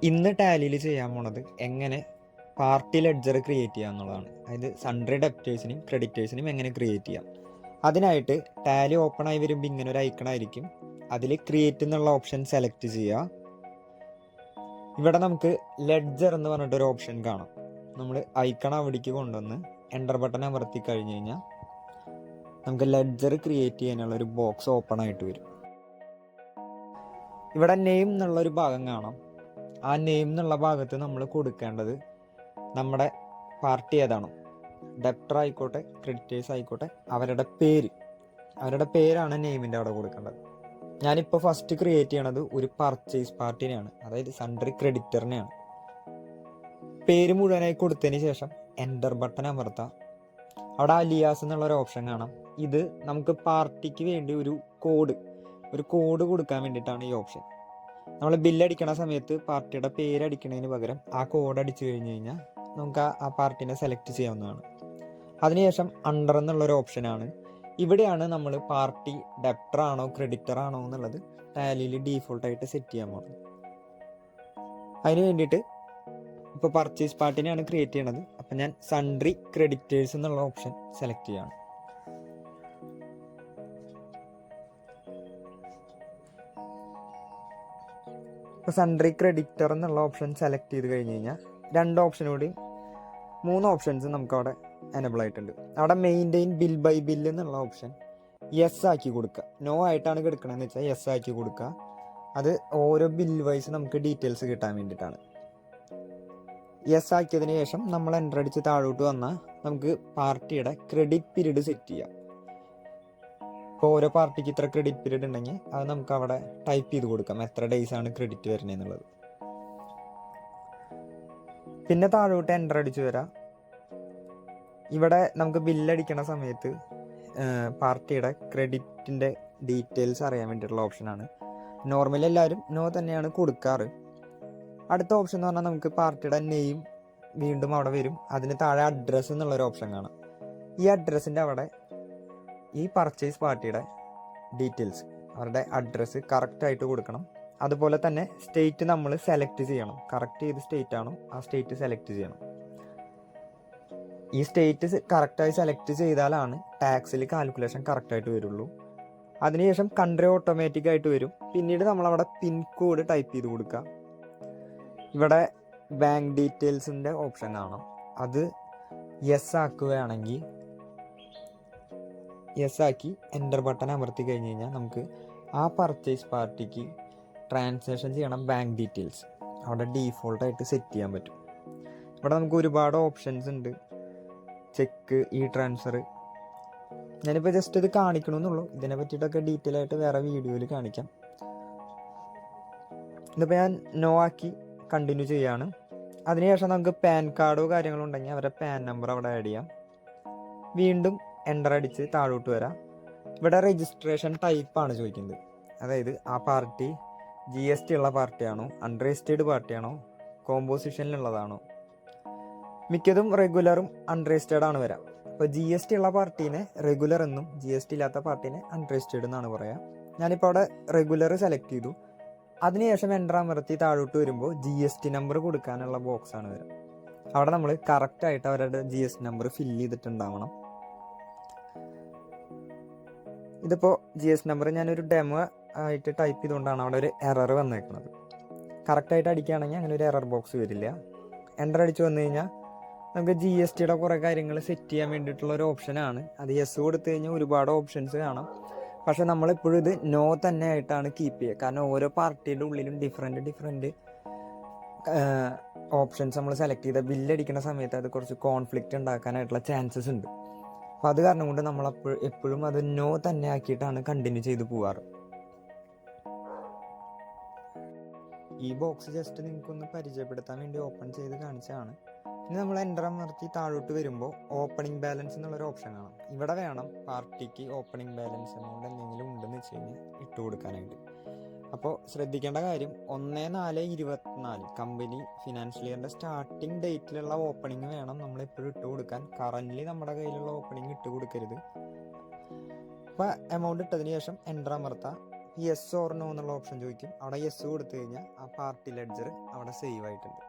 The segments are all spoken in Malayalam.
ഇന്ന് ടാലിയിൽ ചെയ്യാൻ പോണത് എങ്ങനെ പാർട്ടി ലെഡ്ജർ ക്രിയേറ്റ് ചെയ്യുക എന്നുള്ളതാണ്. അതായത് സൺഡ്രി ഡെപ്റ്റേഴ്സിനും ക്രെഡിറ്റേഴ്സിനും എങ്ങനെ ക്രിയേറ്റ് ചെയ്യാം. അതിനായിട്ട് ടാലി ഓപ്പൺ ആയി വരുമ്പോൾ ഇങ്ങനെ ഒരു ഐക്കൺ ആയിരിക്കും. അതിൽ ക്രിയേറ്റ് എന്നുള്ള ഓപ്ഷൻ സെലക്ട് ചെയ്യുക. ഇവിടെ നമുക്ക് ലെഡ്ജർ എന്ന് പറഞ്ഞിട്ടൊരു ഓപ്ഷൻ കാണാം. നമ്മൾ ഐക്കൺ അവിടേക്ക് കൊണ്ടുവന്ന് എൻ്റർ ബട്ടൺ അമർത്തി കഴിഞ്ഞ് കഴിഞ്ഞാൽ നമുക്ക് ലെഡ്ജർ ക്രിയേറ്റ് ചെയ്യാനുള്ള ഒരു ബോക്സ് ഓപ്പൺ ആയിട്ട് വരും. ഇവിടെ നെയിം എന്നുള്ളൊരു ഭാഗം കാണാം. ആ നെയിം എന്നുള്ള ഭാഗത്ത് നമ്മൾ കൊടുക്കേണ്ടത് നമ്മുടെ പാർട്ടി ഏതാണോ, ഡെപ്റ്റർ ആയിക്കോട്ടെ ക്രെഡിറ്റേഴ്സ് ആയിക്കോട്ടെ, അവരുടെ പേരാണ് നെയിമിൻ്റെ അവിടെ കൊടുക്കേണ്ടത്. ഞാനിപ്പോൾ ഫസ്റ്റ് ക്രിയേറ്റ് ചെയ്യണത് ഒരു പർച്ചേസ് പാർട്ടിനെയാണ്, അതായത് സൺഡ്രി ക്രെഡിറ്ററിനെയാണ്. പേര് മുഴുവനായി കൊടുത്തതിന് ശേഷം എൻ്റർ ബട്ടൺ അമർത്താം. അവിടെ അലിയാസ് എന്നുള്ളൊരു ഓപ്ഷൻ കാണാം. ഇത് നമുക്ക് പാർട്ടിക്ക് വേണ്ടി ഒരു കോഡ് കൊടുക്കാൻ വേണ്ടിയിട്ടാണ് ഈ ഓപ്ഷൻ. നമ്മൾ ബില്ലടിക്കണ സമയത്ത് പാർട്ടിയുടെ പേര് അടിക്കുന്നതിന് പകരം ആ കോഡ് അടിച്ചു കഴിഞ്ഞ് കഴിഞ്ഞാൽ നമുക്ക് ആ പാർട്ടിനെ സെലക്ട് ചെയ്യാവുന്നതാണ്. അതിനുശേഷം അണ്ടർ എന്നുള്ളൊരു ഓപ്ഷനാണ്. ഇവിടെയാണ് നമ്മൾ പാർട്ടി ഡെപ്റ്റർ ആണോ ക്രെഡിറ്റർ ആണോ എന്നുള്ളത് ടാലിയിൽ ഡീഫോൾട്ടായിട്ട് സെറ്റ് ചെയ്യാൻ പോകുന്നത്. അതിന് വേണ്ടിയിട്ട് ഇപ്പോൾ പർച്ചേസ് പാർട്ടിനെയാണ് ക്രിയേറ്റ് ചെയ്യണത്. അപ്പം ഞാൻ സൺഡ്രി ക്രെഡിറ്റേഴ്സ് എന്നുള്ള ഓപ്ഷൻ സെലക്ട് ചെയ്യാണ്. ഇപ്പോൾ സൺഡ്രി ക്രെഡിറ്റർ എന്നുള്ള ഓപ്ഷൻ സെലക്ട് ചെയ്ത് കഴിഞ്ഞ് കഴിഞ്ഞാൽ 2 ഓപ്ഷനോടെയും 3 ഓപ്ഷൻസ് നമുക്ക് അവിടെ എനബിൾ ആയിട്ടുണ്ട്. അവിടെ മെയിൻറ്റെയിൻ ബിൽ ബൈ ബില്ല് എന്നുള്ള ഓപ്ഷൻ യെസ് ആക്കി കൊടുക്കുക. നോ ആയിട്ടാണ് കിടക്കണമെന്ന് വെച്ചാൽ യെസ് ആക്കി കൊടുക്കുക. അത് ഓരോ ബിൽ വൈസ് നമുക്ക് ഡീറ്റെയിൽസ് കിട്ടാൻ വേണ്ടിയിട്ടാണ്. യെസ് ആക്കിയതിന് ശേഷം നമ്മൾ എൻ്റർ അടിച്ച് താഴോട്ട് വന്നാൽ നമുക്ക് പാർട്ടിയുടെ ക്രെഡിറ്റ് പീരീഡ് സെറ്റ് ചെയ്യാം. ഇപ്പോൾ ഓരോ പാർട്ടിക്ക് ഇത്ര ക്രെഡിറ്റ് പീരീഡ് ഉണ്ടെങ്കിൽ അത് നമുക്ക് അവിടെ ടൈപ്പ് ചെയ്ത് കൊടുക്കാം, എത്ര ഡേയ്സ് ആണ് ക്രെഡിറ്റ് വരുന്നത് എന്നുള്ളത്. പിന്നെ താഴോട്ട് എൻ്റർ അടിച്ച് വരാം. ഇവിടെ നമുക്ക് ബില്ലടിക്കണ സമയത്ത് പാർട്ടിയുടെ ക്രെഡിറ്റിൻ്റെ ഡീറ്റെയിൽസ് അറിയാൻ വേണ്ടിയിട്ടുള്ള ഓപ്ഷനാണ്. നോർമലി എല്ലാവരും നോ തന്നെയാണ് കൊടുക്കാറ്. അടുത്ത ഓപ്ഷൻ എന്ന് പറഞ്ഞാൽ നമുക്ക് പാർട്ടിയുടെ നെയിം വീണ്ടും അവിടെ വരും. അതിന് താഴെ അഡ്രസ്സ് എന്നുള്ളൊരു ഓപ്ഷൻ കാണാം. ഈ അഡ്രസ്സിൻ്റെ അവിടെ ഈ പർച്ചേസ് പാർട്ടിയുടെ ഡീറ്റെയിൽസ്, അവരുടെ അഡ്രസ്സ് കറക്റ്റായിട്ട് കൊടുക്കണം. അതുപോലെ തന്നെ സ്റ്റേറ്റ് നമ്മൾ സെലക്ട് ചെയ്യണം. കറക്റ്റ് ചെയ്ത് സ്റ്റേറ്റ് ആണോ ആ സ്റ്റേറ്റ് സെലക്ട് ചെയ്യണം. ഈ സ്റ്റേറ്റ് കറക്റ്റായി സെലക്ട് ചെയ്താലാണ് ടാക്സിൽ കാൽക്കുലേഷൻ കറക്റ്റായിട്ട് വരുള്ളൂ. അതിനുശേഷം കൺട്രി ഓട്ടോമാറ്റിക് ആയിട്ട് വരും. പിന്നീട് നമ്മളവിടെ പിൻ കോഡ് ടൈപ്പ് ചെയ്ത് കൊടുക്കുക. ഇവിടെ ബാങ്ക് ഡീറ്റെയിൽസിൻ്റെ ഓപ്ഷൻ കാണാം. അത് യെസ് ആക്കുകയാണെങ്കിൽ യെസ് ആക്കി എൻ്റർ ബട്ടൺ അമർത്തി കഴിഞ്ഞ് കഴിഞ്ഞാൽ നമുക്ക് ആ പർച്ചേസ് പാർട്ടിക്ക് ട്രാൻസാക്ഷൻ ചെയ്യണം ബാങ്ക് ഡീറ്റെയിൽസ് അവിടെ ഡീഫോൾട്ടായിട്ട് സെറ്റ് ചെയ്യാൻ പറ്റും. ഇവിടെ നമുക്ക് ഒരുപാട് ഓപ്ഷൻസ് ഉണ്ട്. Check, E transfer. ഞാനിപ്പോൾ ജസ്റ്റ് ഇത് കാണിക്കണമെന്നുള്ളൂ. ഇതിനെ പറ്റിയിട്ടൊക്കെ ഡീറ്റെയിൽ ആയിട്ട് വേറെ വീഡിയോയിൽ കാണിക്കാം. ഇതിപ്പോൾ ഞാൻ നോ ആക്കി കണ്ടിന്യൂ ചെയ്യാണ്. അതിനുശേഷം നമുക്ക് പാൻ കാർഡോ കാര്യങ്ങളോ ഉണ്ടെങ്കിൽ അവരുടെ പാൻ നമ്പർ അവിടെ ആഡ് ചെയ്യാം. വീണ്ടും എൻ്റർ അടിച്ച് താഴോട്ട് വരാം. ഇവിടെ രജിസ്ട്രേഷൻ ടൈപ്പാണ് ചോദിക്കുന്നത്. അതായത് ആ പാർട്ടി GST ഉള്ള പാർട്ടിയാണോ, അൺരജിസ്റ്റേർഡ് പാർട്ടിയാണോ, കോമ്പോസിഷനിലുള്ളതാണോ. മിക്കതും റെഗുലറും അൺരജിസ്റ്റേർഡ് ആണ് വരാം. അപ്പോൾ GST ഉള്ള പാർട്ടീനെ റെഗുലർ എന്നും GST ഇല്ലാത്ത പാർട്ടീനെ അൺരജിസ്റ്റേർഡ് എന്നാണ് പറയുക. ഞാനിപ്പോൾ അവിടെ റെഗുലർ സെലക്ട് ചെയ്തു. അതിനുശേഷം എൻ്റർ അമർത്തി താഴോട്ട് വരുമ്പോൾ GST നമ്പർ കൊടുക്കാനുള്ള ബോക്സാണ് വരിക. അവിടെ നമ്മൾ കറക്റ്റായിട്ട് അവരുടെ GST നമ്പർ ഫില്ല് ചെയ്തിട്ടുണ്ടാവണം. ഇതിപ്പോൾ GST നമ്പർ ഞാനൊരു ഡെമോ ആയിട്ട് ടൈപ്പ് ചെയ്തുകൊണ്ടാണ് അവിടെ ഒരു എറർ വന്നേക്കുന്നത്. കറക്റ്റായിട്ട് അടിക്കുകയാണെങ്കിൽ അങ്ങനെ ഒരു എറർ ബോക്സ് വരില്ല. എൻ്റർ അടിച്ച് വന്നു കഴിഞ്ഞാൽ നമുക്ക് GSTയുടെ കുറേ കാര്യങ്ങൾ സെറ്റ് ചെയ്യാൻ വേണ്ടിയിട്ടുള്ള ഒരു ഓപ്ഷനാണ്. അത് യെസ് കൊടുത്തു കഴിഞ്ഞാൽ ഒരുപാട് ഓപ്ഷൻസ് കാണാം. പക്ഷെ നമ്മളെപ്പോഴും ഇത് നോ തന്നെ ആയിട്ടാണ് കീപ്പ് ചെയ്യുക. കാരണം ഓരോ പാർട്ടിയുടെ ഉള്ളിലും ഡിഫറെൻറ്റ് ഓപ്ഷൻസ് നമ്മൾ സെലക്ട് ചെയ്ത ബില്ലടിക്കുന്ന സമയത്ത് അത് കുറച്ച് കോൺഫ്ലിക്റ്റ് ഉണ്ടാക്കാനായിട്ടുള്ള ചാൻസസ് ഉണ്ട്. അപ്പോൾ അത് കാരണം കൊണ്ട് നമ്മൾ എപ്പോഴും അത് നോ തന്നെ ആക്കിയിട്ടാണ് കണ്ടിന്യൂ ചെയ്ത് പോവാറ്. ഈ ബോക്സ് ജസ്റ്റ് നിങ്ങൾക്കൊന്ന് പരിചയപ്പെടുത്താൻ വേണ്ടി ഓപ്പൺ ചെയ്ത് കാണിച്ചതാണ്. ഇനി നമ്മൾ എൻ്റർ അമർത്തി താഴോട്ട് വരുമ്പോൾ ഓപ്പണിംഗ് ബാലൻസ് എന്നുള്ളൊരു ഓപ്ഷൻ കാണാം. ഇവിടെ വേണം പാർട്ടിക്ക് ഓപ്പണിംഗ് ബാലൻസ് എമൗണ്ട് എന്തെങ്കിലും ഉണ്ടെന്ന് വെച്ച് കഴിഞ്ഞാൽ ഇട്ട് കൊടുക്കാനായിട്ട്. അപ്പോൾ ശ്രദ്ധിക്കേണ്ട കാര്യം 1/4/24 കമ്പനി ഫിനാൻഷ്യൽ ഇയറിൻ്റെ സ്റ്റാർട്ടിംഗ് ഡേറ്റിലുള്ള ഓപ്പണിംഗ് വേണം നമ്മൾ എപ്പോഴും ഇട്ട് കൊടുക്കാൻ. കറൻ്റ്ലി നമ്മുടെ കയ്യിലുള്ള ഓപ്പണിംഗ് ഇട്ട് കൊടുക്കരുത്. അപ്പോൾ എമൗണ്ട് ഇട്ടതിന് ശേഷം എൻ്റർ അമർത്താം. യെസ് ഓർ നോ എന്നുള്ള ഓപ്ഷൻ ചോദിക്കും. അവിടെ യെസ് കൊടുത്തു കഴിഞ്ഞാൽ ആ പാർട്ടി ലെഡ്ജർ അവിടെ സേവ് ആയിട്ടുണ്ട്.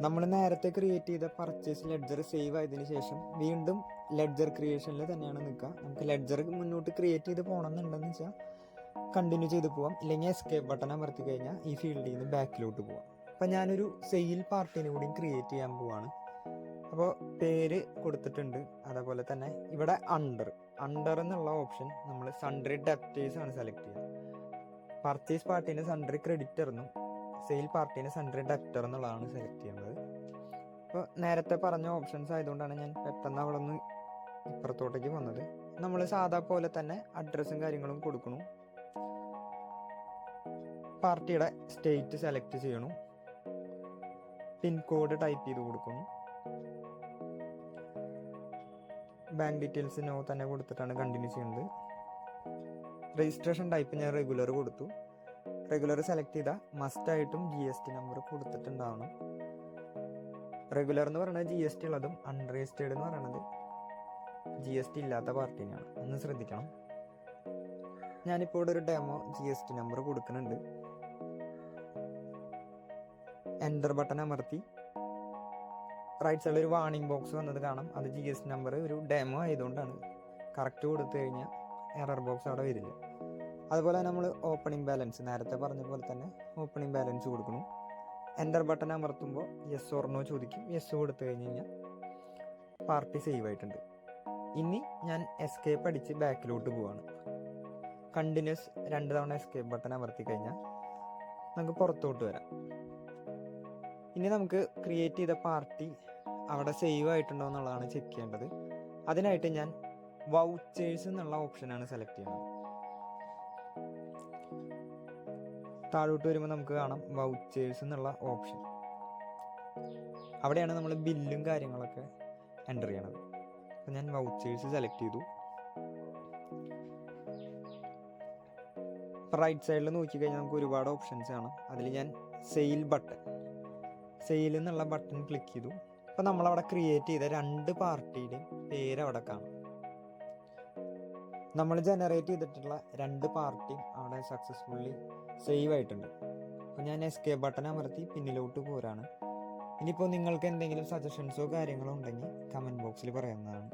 നമ്മൾ നേരത്തെ ക്രിയേറ്റ് ചെയ്ത പർച്ചേസ് ലെഡ്ജർ സേവ് ആയതിനു ശേഷം വീണ്ടും ലെഡ്ജർ ക്രിയേഷനിൽ തന്നെയാണ് നിൽക്കുക. നമുക്ക് ലെഡ്ജർ മുന്നോട്ട് ക്രിയേറ്റ് ചെയ്ത് പോകണമെന്നുണ്ടെന്ന് വെച്ചാൽ കണ്ടിന്യൂ ചെയ്ത് പോവാം, ഇല്ലെങ്കിൽ എസ്കേപ്പ് ബട്ടൺ അമർത്തി കഴിഞ്ഞാൽ ഈ ഫീൽഡിൽ നിന്ന് ബാക്കിലോട്ട് പോവാം. അപ്പം ഞാനൊരു സെയിൽ പാർട്ടിനെ കൂടി ക്രിയേറ്റ് ചെയ്യാൻ പോവാണ്. അപ്പോൾ പേര് കൊടുത്തിട്ടുണ്ട്. അതേപോലെ തന്നെ ഇവിടെ അണ്ടർ എന്നുള്ള ഓപ്ഷൻ നമ്മൾ സൺഡ്രി ഡെപ്റ്റേഴ്സ് ആണ് സെലക്ട് ചെയ്യുക. പർച്ചേസ് പാർട്ടീനെ സൺഡ്രി ക്രെഡിറ്റർ എന്നും സെയിൽ പാർട്ടീനെ സൺഡ്രി ഡെപ്റ്റർ എന്നുള്ളതാണ് സെലക്ട് ചെയ്യുന്നത്. അപ്പോൾ നേരത്തെ പറഞ്ഞ ഓപ്ഷൻസ് ആയതുകൊണ്ടാണ് ഞാൻ പെട്ടെന്ന് അവിടെ നിന്ന് ഇപ്പുറത്തോട്ടേക്ക് വന്നത്. നമ്മൾ സാധാ പോലെ തന്നെ അഡ്രസ്സും കാര്യങ്ങളും കൊടുക്കണം. പാർട്ടിയുടെ സ്റ്റേറ്റ് സെലക്ട് ചെയ്യണം. പിൻകോഡ് ടൈപ്പ് ചെയ്ത് കൊടുക്കണം. ബാങ്ക് ഡീറ്റെയിൽസ് നോ തന്നെ കൊടുത്തിട്ടാണ് കണ്ടിന്യൂ ചെയ്യുന്നത്. രജിസ്ട്രേഷൻ ടൈപ്പ് ഞാൻ റെഗുലർ കൊടുത്തു. റെഗുലർ സെലക്ട് ചെയ്താൽ മസ്റ്റായിട്ടും GST നമ്പർ കൊടുത്തിട്ടുണ്ടാവണം. റെഗുലർ എന്ന് പറയുന്നത് GST ഉള്ളതും അൺരജിസ്റ്റേർഡ് എന്ന് പറയുന്നത് GST ഇല്ലാത്ത പാർട്ടിനെയാണ്. ഒന്ന് ശ്രദ്ധിക്കണം. ഞാനിപ്പോൾ ഇവിടെ ഒരു ഡെമോ GST നമ്പർ കൊടുക്കുന്നുണ്ട്. എൻ്റർ ബട്ടൺ അമർത്തി റൈറ്റ് സൈഡിൽ ഒരു വാർണിംഗ് ബോക്സ് വന്നത് കാണാം. അത് GST നമ്പർ ഒരു ഡെമോ ആയതുകൊണ്ടാണ്. കറക്റ്റ് കൊടുത്തു കഴിഞ്ഞാൽ എറർ ബോക്സ് അവിടെ വരില്ല. അതുപോലെ നമ്മൾ ഓപ്പണിംഗ് ബാലൻസ് നേരത്തെ പറഞ്ഞ പോലെ തന്നെ ഓപ്പണിംഗ് ബാലൻസ് കൊടുക്കണം. എൻ്റർ ബട്ടൺ അമർത്തുമ്പോൾ യെസ് ഓർ നോ ചോദിക്കും. യെസ് കൊടുത്തു കഴിഞ്ഞ് കഴിഞ്ഞാൽ പാർട്ടി സേവ് ആയിട്ടുണ്ട്. ഇനി ഞാൻ എസ്കേപ്പ് അടിച്ച് ബാക്കിലോട്ട് പോവാണ്. കണ്ടിന്യൂസ് 2 തവണ എസ്കേപ്പ് ബട്ടൺ അമർത്തി കഴിഞ്ഞാൽ നമുക്ക് പുറത്തോട്ട് വരാം. ഇനി നമുക്ക് ക്രിയേറ്റ് ചെയ്ത പാർട്ടി അവിടെ സേവ് ആയിട്ടുണ്ടോ എന്നുള്ളതാണ് ചെക്ക് ചെയ്യേണ്ടത്. അതിനായിട്ട് ഞാൻ വൗച്ചേഴ്സ് എന്നുള്ള ഓപ്ഷനാണ് സെലക്ട് ചെയ്യുന്നത്. താഴോട്ട് വരുമ്പോൾ നമുക്ക് കാണാം വൗച്ചേഴ്സ് എന്നുള്ള ഓപ്ഷൻ. അവിടെയാണ് നമ്മൾ ബില്ലും കാര്യങ്ങളൊക്കെ എൻ്റർ ചെയ്യണത്. അപ്പം ഞാൻ വൗച്ചേഴ്സ് സെലക്ട് ചെയ്തു. റൈറ്റ് സൈഡിൽ നോക്കിക്കഴിഞ്ഞാൽ നമുക്ക് ഒരുപാട് ഓപ്ഷൻസ് കാണാം. അതിൽ ഞാൻ സെയിൽ എന്നുള്ള ബട്ടൺ ക്ലിക്ക് ചെയ്തു. അപ്പം നമ്മളവിടെ ക്രിയേറ്റ് ചെയ്ത 2 പാർട്ടിയുടെയും പേര് അവിടെ കാണാം. നമ്മൾ ജനറേറ്റ് ചെയ്തിട്ടുള്ള 2 പാർട്ടിയും അവിടെ സക്സസ്ഫുള്ളി സേവ് ആയിട്ടുണ്ട്. അപ്പോൾ ഞാൻ എസ്കേപ്പ് ബട്ടൺ അമർത്തി പിന്നിലോട്ട് പോരാണ്. ഇനിയിപ്പോൾ നിങ്ങൾക്ക് എന്തെങ്കിലും സജഷൻസോ കാര്യങ്ങളോ ഉണ്ടെങ്കിൽ കമൻറ്റ് ബോക്സിൽ പറയാവുന്നതാണ്.